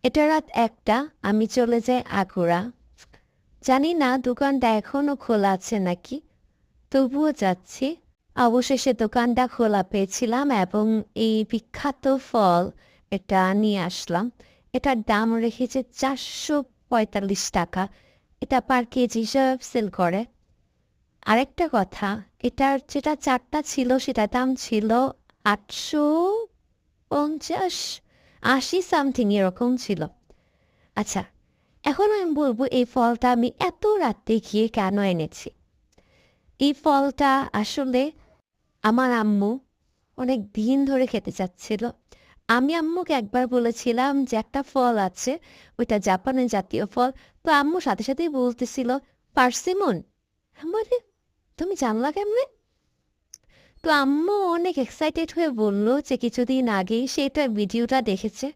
এটা রাত ১টা। আমি চলে যাই আগুরা। জানি না দোকানটা এখনো খোলা আছে নাকি, তবুও যাচ্ছি। অবশেষে দোকানটা খোলা পেয়েছিলাম এবং এই বিখ্যাত ফল এটা নিয়ে আসলাম। এটার দাম রেখেছে ৪৪৫ টাকা। এটা পার কেজি হিসাবে সেল করে। আরেকটা কথা, এটার যেটা চারটা ছিল সেটার দাম ছিল ৮৫০, ৮০ সামথিং এরকম ছিল। আচ্ছা, এখন আমি বলব এই ফলটা আমি এত রাতে গিয়ে কেন এনেছি। এই ফলটা আসলে আমার আম্মু অনেক দিন ধরে খেতে চাচ্ছিল। আমি আম্মুকে একবার বলেছিলাম যে একটা ফল আছে, ওইটা জাপানের জাতীয় ফল। তো আম্মু সাথে সাথেই বলতেছিল পার্সিমন। আমি বলি, তুমি জানলা কেমনে? তো আম্মু অনেক এক্সাইটেড হয়ে বলল যে কিছুদিন আগেই সে এটা ভিডিওটা দেখেছে